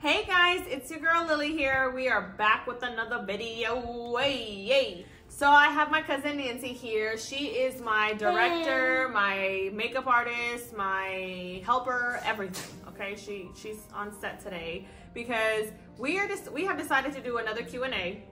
Hey guys, it's your girl Lily here. We are back with another video. Yay! So I have my cousin Nancy here. She is my director, my makeup artist, my helper, everything. Okay, she's on set today because we have decided to do another Q&A.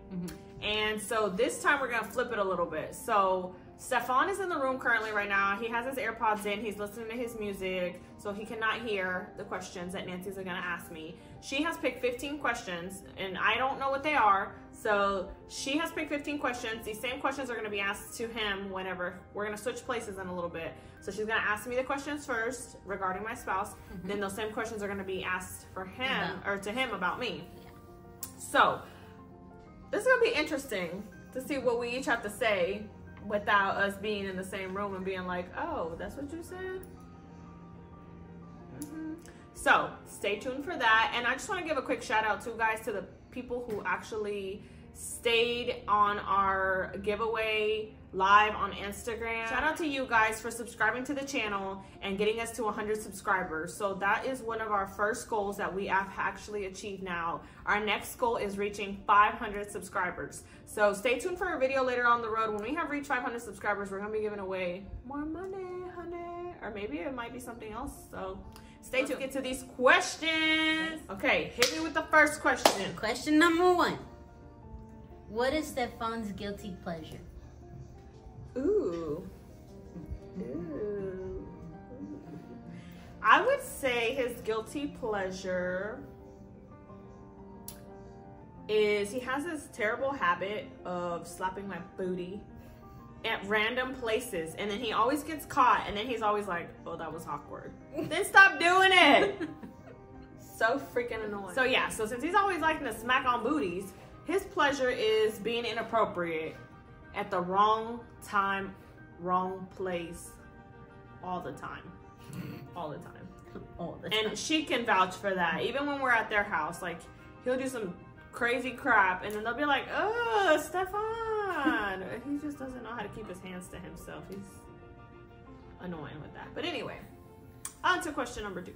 And so this time we're gonna flip it a little bit. So Stefan is in the room currently right now. He has his AirPods in. He's listening to his music, so he cannot hear the questions that Nancy's gonna ask me. She has picked 15 questions, and I don't know what they are. So she has picked 15 questions. These same questions are gonna be asked to him whenever we're gonna switch places in a little bit. So she's gonna ask me the questions first regarding my spouse. Then those same questions are gonna be asked for him or to him about me. So this is gonna be interesting to see what we each have to say without us being in the same room and being like, oh, that's what you said? So stay tuned for that. And I just want to give a quick shout out to guys, to the people who actually stayed on our giveaway live on Instagram. Shout out to you guys for subscribing to the channel and getting us to 100 subscribers. So that is one of our first goals that we have actually achieved now. Our next goal is reaching 500 subscribers. So stay tuned for a video later on the road. When we have reached 500 subscribers, we're gonna be giving away more money, honey. Or maybe it might be something else. So stay tuned. Get to these questions. Okay, hit me with the first question. Question number 1. What is Stefan's guilty pleasure? Ooh. I would say his guilty pleasure is he has this terrible habit of slapping my booty at random places, and then he always gets caught, and then he's always like, oh, that was awkward. Then stop doing it. So freaking annoying. So yeah, so since he's always liking to smack on booties, his pleasure is being inappropriate at the wrong time, wrong place, all the time. All the time. All the time. And she can vouch for that. Even when we're at their house, like, he'll do some crazy crap, and then they'll be like, oh, Stefan. He just doesn't know how to keep his hands to himself. He's annoying with that. But anyway, on to question number 2.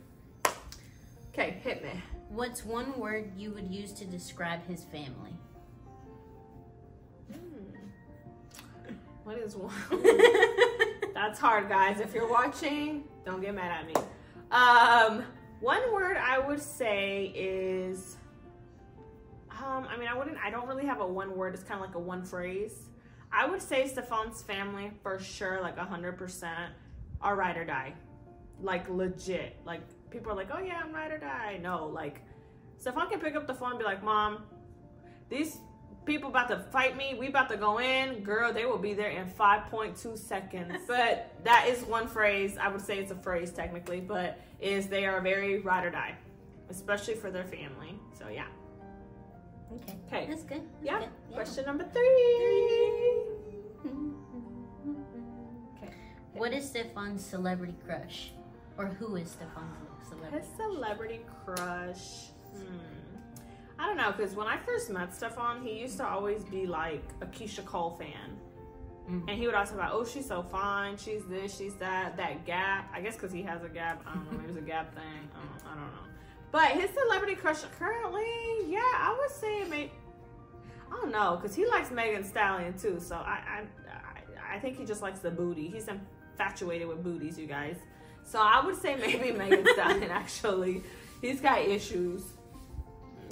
Okay, hit me. What's one word you would use to describe his family? What is one? That's hard, guys. If you're watching, don't get mad at me. One word I would say is, I don't really have a one word. It's kind of like a one phrase. I would say Stefan's family for sure, like 100%, are ride or die. Like legit. Like people are like, oh yeah, I'm ride or die. No, like Stefan can pick up the phone and be like, Mom, these people about to fight me. We about to go in. Girl, they will be there in 5.2 seconds. But that is one phrase. I would say it's a phrase technically, but is they are very ride or die, especially for their family. So yeah. Okay. That's good. Yeah. Good. Question number 3. Okay. What is Stefan's celebrity crush? Or who is Stefan's celebrity His celebrity crush. I don't know, because when I first met Stefan, he used to always be like a Keisha Cole fan. And he would always say about, oh, she's so fine, she's this, she's that Gap. I guess because he has a Gap, I don't know, maybe it's a Gap thing, I don't know. But his celebrity crush currently, yeah, I would say maybe, I don't know, because he likes Megan Thee Stallion too, so I think he just likes the booty. He's infatuated with booties, you guys. So I would say maybe Megan Thee Stallion, actually. He's got issues.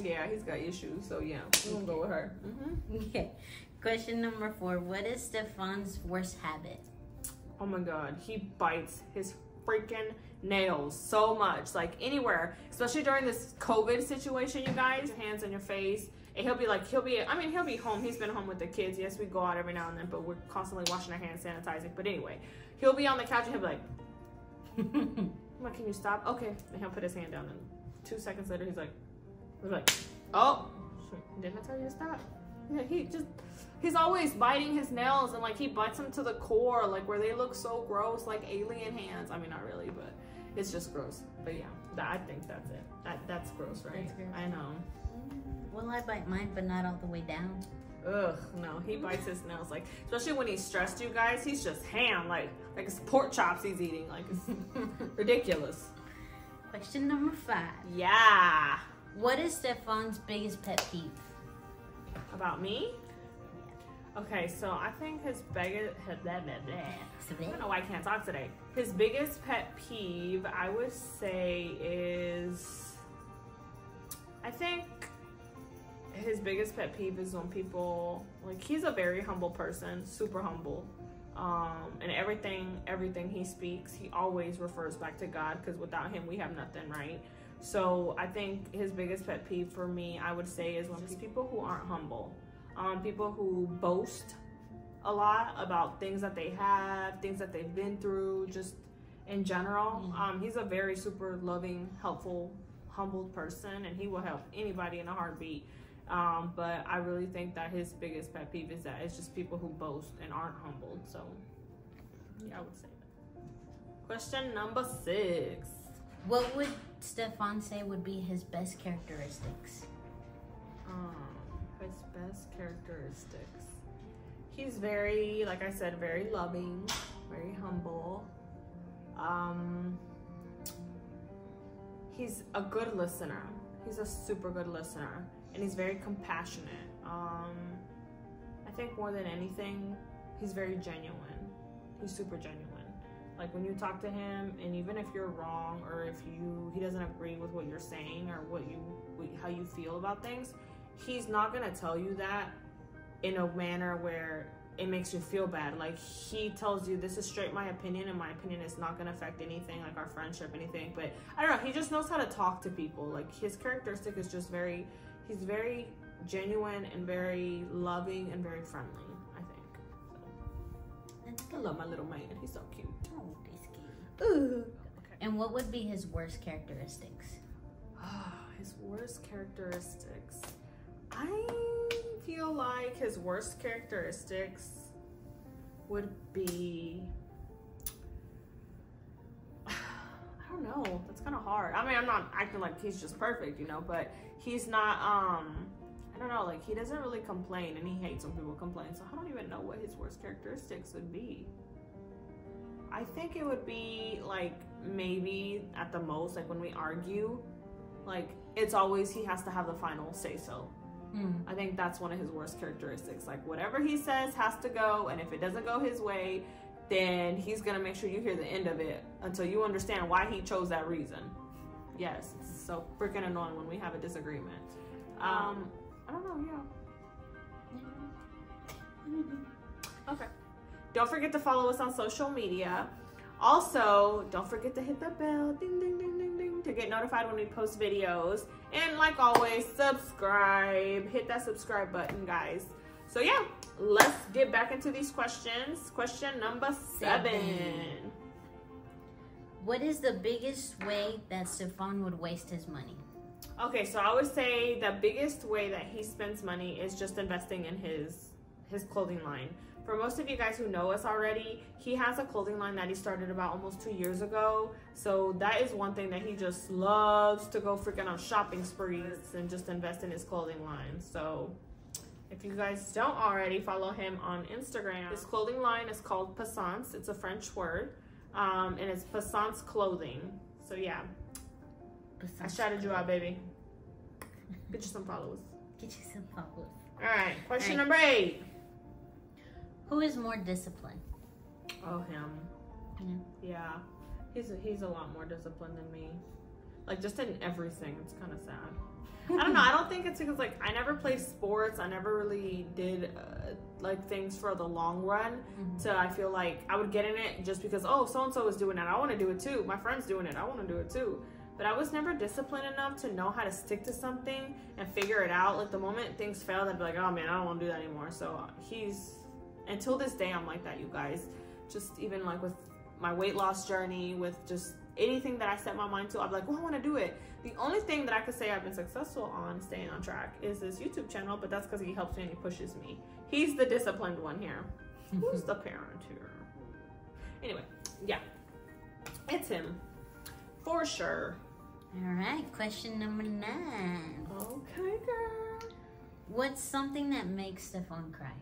Yeah, he's got issues, so yeah, we're gonna go with her. Okay. Question number 4. What is Stefan's worst habit? Oh my God, he bites his freaking nails so much, like anywhere, especially during this COVID situation, you guys. Your hands on your face, and he'll be home. He's been home with the kids. Yes, we go out every now and then, but we're constantly washing our hands, sanitizing. But anyway, he'll be on the couch and he'll be like, can you stop? Okay, and he'll put his hand down, and 2 seconds later, he's like, oh, didn't I tell you to stop? Yeah, he's always biting his nails, and like he bites them to the core, like where they look so gross, like alien hands. I mean, not really, but it's just gross. But yeah, I think that's it. That's gross, right? That's gross. I know. Well, I bite mine, but not all the way down. Ugh, no, he bites his nails, like, especially when he's stressed, you guys. He's just ham, like it's pork chops he's eating, like it's ridiculous. Question number 5. Yeah. What is Stefan's biggest pet peeve? About me? Okay, so I think his biggest, I don't know why I can't talk today. His biggest pet peeve, I would say, is, I think his biggest pet peeve is when people, like, he's a very humble person, super humble. And everything he speaks, he always refers back to God, because without him, we have nothing, right? So I think his biggest pet peeve for me, I would say, is when people who aren't humble. People who boast a lot about things that they have, things that they've been through, just in general. He's a very super loving, helpful, humbled person, and he will help anybody in a heartbeat. But I really think that his biggest pet peeve is that it's just people who boast and aren't humbled. So yeah, I would say that. Question number 6. What would Stefan say would be his best characteristics? His best characteristics. He's very, like I said, very loving, very humble. He's a good listener. He's a super good listener, and he's very compassionate. I think more than anything, he's very genuine. He's super genuine. Like when you talk to him, and even if you're wrong, or if he doesn't agree with what you're saying or how you feel about things, he's not gonna tell you that in a manner where it makes you feel bad. Like, he tells you, this is straight my opinion, and my opinion is not gonna affect anything, like our friendship, anything. But I don't know, he just knows how to talk to people. Like, his characteristic is just he's very genuine and very loving and very friendly, I think. So I love my little man, he's so cute. Oh, he's cute. Ooh. Okay. And what would be his worst characteristics? His worst characteristics. I feel like his worst characteristics would be, I don't know, that's kind of hard. I mean, I'm not acting like he's just perfect, you know, but he's not, I don't know, like, he doesn't really complain, and he hates when people complain, so I don't even know what his worst characteristics would be. I think it would be, like, maybe at the most, like, when we argue, like, it's always he has to have the final say-so. I think that's one of his worst characteristics. Like, whatever he says has to go, and if it doesn't go his way, then he's gonna make sure you hear the end of it until you understand why he chose that reason. Yes, it's so freaking annoying when we have a disagreement. I don't know, yeah. Okay. Don't forget to follow us on social media. Also, don't forget to hit the bell, ding, ding, ding, ding, ding, to get notified when we post videos. And like always, subscribe. Hit that subscribe button, guys. So yeah, let's get back into these questions. Question number 7. What is the biggest way that Stefan would waste his money? Okay, so I would say the biggest way that he spends money is just investing in his clothing line. For most of you guys who know us already, he has a clothing line that he started about almost 2 years ago. So that is one thing that he just loves to go freaking on shopping sprees and just invest in his clothing line. So if you guys don't already, follow him on Instagram. His clothing line is called Stefans. It's a French word. And it's Stefans clothing. So yeah, I shouted you out, baby. Get you some followers. Get you some followers. All right, question number 8. Who is more disciplined? Oh, him. Yeah. He's a lot more disciplined than me. Like, just in everything. It's kind of sad. I don't know. I don't think it's because, like, I never played sports. I never really did, like, things for the long run. So I feel like I would get in it just because, oh, so-and-so is doing it. I want to do it, too. My friend's doing it. I want to do it, too. But I was never disciplined enough to know how to stick to something and figure it out. Like, the moment things failed, I'd be like, oh, man, I don't want to do that anymore. So until this day, I'm like that, you guys. Just even like with my weight loss journey, with just anything that I set my mind to, I'm like, well, I want to do it. The only thing that I could say I've been successful on staying on track is this YouTube channel, but that's because he helps me and he pushes me. He's the disciplined one here. Who's the parent here? Anyway, yeah, it's him for sure. All right, question number 9. Okay, girl. What's something that makes Stefan cry?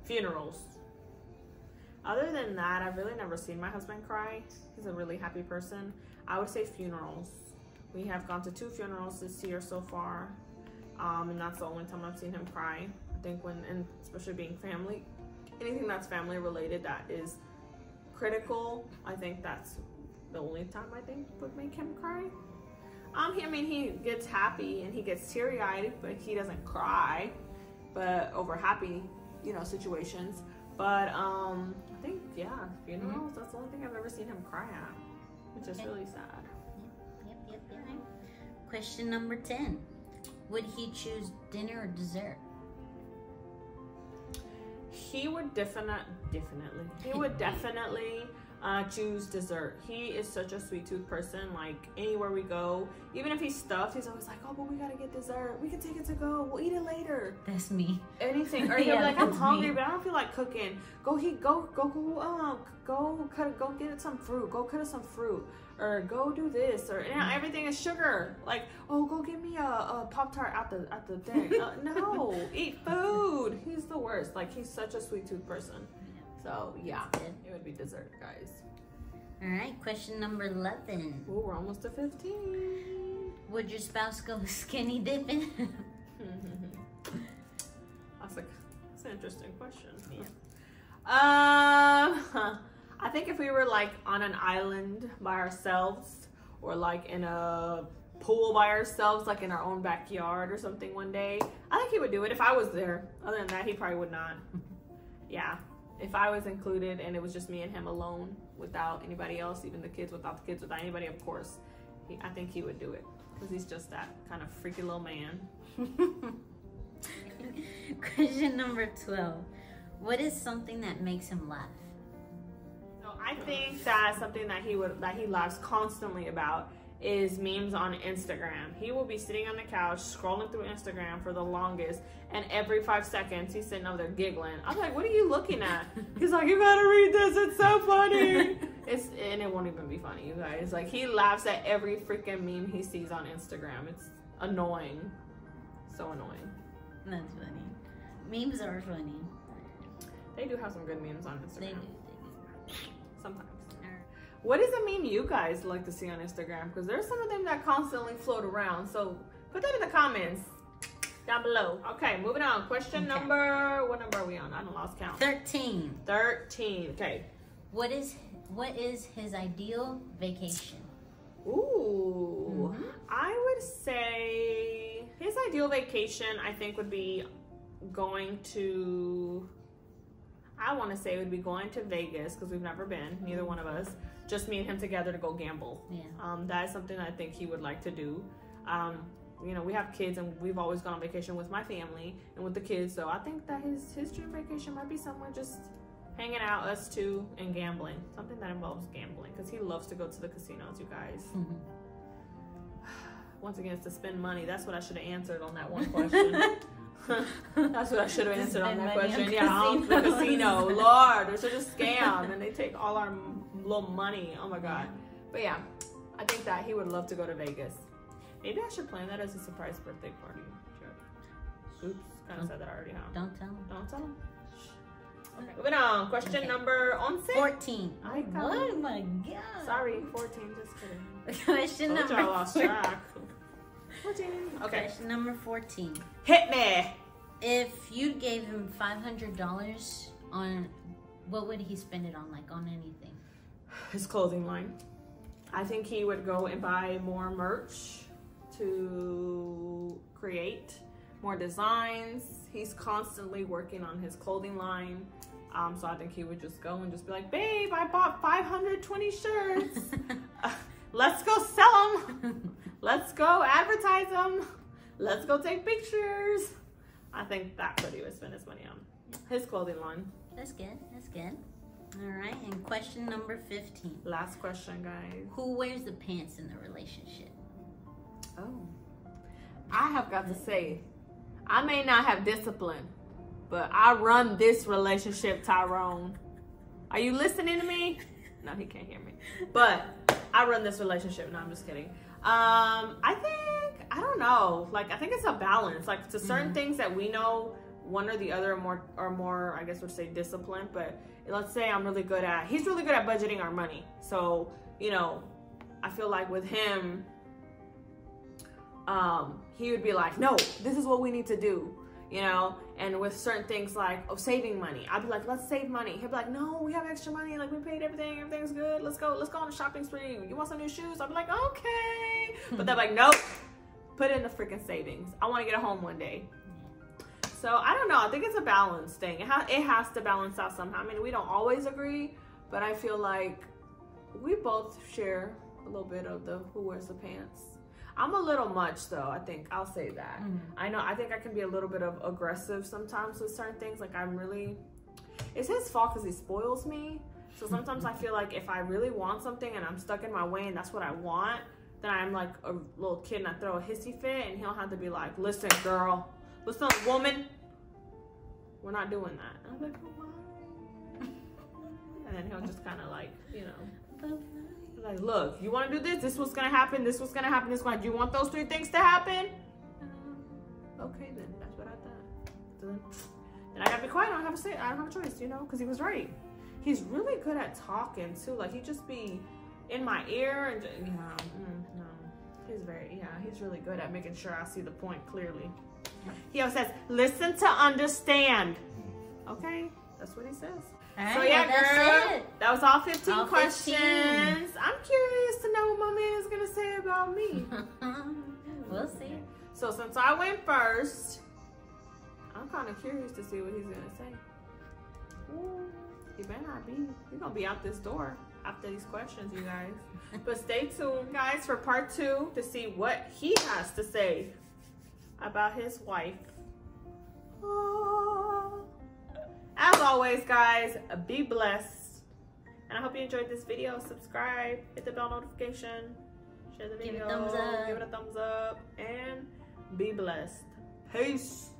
Funerals. Other than that, I've really never seen my husband cry. He's a really happy person. I would say funerals. We have gone to 2 funerals this year so far. And that's the only time I've seen him cry. I think and especially being family, anything that's family related that is critical, I think that's the only time I think would make him cry. He gets happy and he gets teary-eyed, but he doesn't cry, but over happy, situations. But I think, yeah, funerals, that's the only thing I've ever seen him cry at, which is really sad. Yep. Question number 10. Would he choose dinner or dessert? He would definitely choose dessert. He is such a sweet tooth person. Like, anywhere we go, even if he's stuffed, he's always like, oh, but we gotta get dessert. We can take it to go. We'll eat it later. That's me. Anything. Or he'll be like, I'm hungry, but I don't feel like cooking. Go get some fruit. Go cut us some fruit. Or go do this. Or everything is sugar. Like, oh, go get me a Pop-Tart at the thing. No, eat food. He's the worst. Like, he's such a sweet tooth person. So, yeah, it would be dessert, guys. All right, question number 11. Ooh, we're almost to 15. Would your spouse go skinny dipping? That's an interesting question. Yeah. I think if we were like on an island by ourselves, or like in a pool by ourselves, like in our own backyard or something one day, I think he would do it if I was there. Other than that, he probably would not. Yeah. If I was included and it was just me and him alone without anybody else, even the kids, without anybody, of course, I think he would do it because he's just that kind of freaky little man. Question number 12. What is something that makes him laugh? So I think that something that he laughs constantly about is memes on Instagram. He will be sitting on the couch scrolling through Instagram for the longest, and every 5 seconds he's sitting over there giggling. I'm like, what are you looking at? He's like, you gotta read this, it's so funny. And it won't even be funny, you guys. Like, he laughs at every freaking meme he sees on Instagram. It's annoying. So annoying. That's funny. Memes are funny. They do have some good memes on Instagram. They do. Sometimes. What is a meme you guys like to see on Instagram? Because there's some of them that constantly float around. So put that in the comments down below. Okay, moving on. Question number, what number are we on? I don't lost count. 13. 13. Okay. What is his ideal vacation? Ooh. I would say his ideal vacation, I think, would be going to, I want to say it would be going to Vegas, because we've never been, neither one of us. Just me and him together to go gamble. Yeah. That is something I think he would like to do. We have kids, and we've always gone on vacation with my family and with the kids. So I think that his dream vacation might be somewhere just hanging out, us two, and gambling. Something that involves gambling, because he loves to go to the casinos, you guys. Once again, it's to spend money. That's what I should have answered on that one question. That's what I should have answered on that question. Yeah, the casino. Lord, they're such a scam, and they take all our little money. Oh my God. But yeah, I think that he would love to go to Vegas. Maybe I should plan that as a surprise birthday party trip. Oops, kind of said that already, huh? Don't tell him. Don't tell him. Okay, moving on. Question number 14. Oh my God. Sorry, 14. Just kidding. Question number. I lost track. 14. Okay. Question number 14. Hit me. If you gave him $500 on, what would he spend it on? Like on anything? His clothing line. I think he would go and buy more merch to create more designs. He's constantly working on his clothing line. So I think he would just go and just be like, babe, I bought 520 shirts. Let's go sell them. Let's go advertise them. Let's go take pictures. I think that's what he would spend his money on. His clothing line. That's good. That's good. All right. And question number 15. Last question, guys. Who wears the pants in the relationship? Oh. I have got to say, I may not have discipline, but I run this relationship, Tyrone. Are you listening to me? No, he can't hear me. But I run this relationship. No, I'm just kidding. I don't know. Like, I think it's a balance. Like, to certain things that we know, one or the other are more, I guess we'd say, disciplined. But let's say he's really good at budgeting our money. So, I feel like with him, he would be like, no, this is what we need to do, you know. And with certain things like saving money, I'd be like, let's save money. He'd be like, no, we have extra money, like we paid everything, everything's good, let's go on a shopping spree. You want some new shoes? I'd be like, okay. But they're like, nope, put it in the freaking savings. I want to get a home one day. So I don't know, I think it's a balance thing. It has to balance out somehow. I mean, we don't always agree, but I feel like we both share a little bit of the who wears the pants. I'm a little much though, I think. I'll say that. I think I can be a little bit of aggressive sometimes with certain things. Like it's his fault because he spoils me. So sometimes I feel like if I really want something and I'm stuck in my way and that's what I want, then I'm like a little kid and I throw a hissy fit and he'll have to be like, listen girl, listen woman, we're not doing that. And I'm like, why? And then he'll just kind of like, you know, like, look, you want to do this? This was gonna happen. This was gonna happen. This one. Do you want those 3 things to happen? Okay, then that's what I thought. So then I gotta be quiet. I don't have a choice, you know, because he was right. He's really good at talking too. Like he just be in my ear and just, you know, no, he's really good at making sure I see the point clearly. He always says, "Listen to understand." Okay, that's what he says. Right, so yeah, well, girl, that was all 15 all questions. 15. I'm curious to know what my man is gonna say about me. We'll see. So since I went first, I'm kind of curious to see what he's gonna say. Ooh, he better not be. He's gonna be out this door after these questions, you guys. But stay tuned, guys, for part 2 to see what he has to say about his wife. Oh. As always, guys, be blessed. And I hope you enjoyed this video. Subscribe, hit the bell notification, share the video, give it a thumbs up, and be blessed. Peace.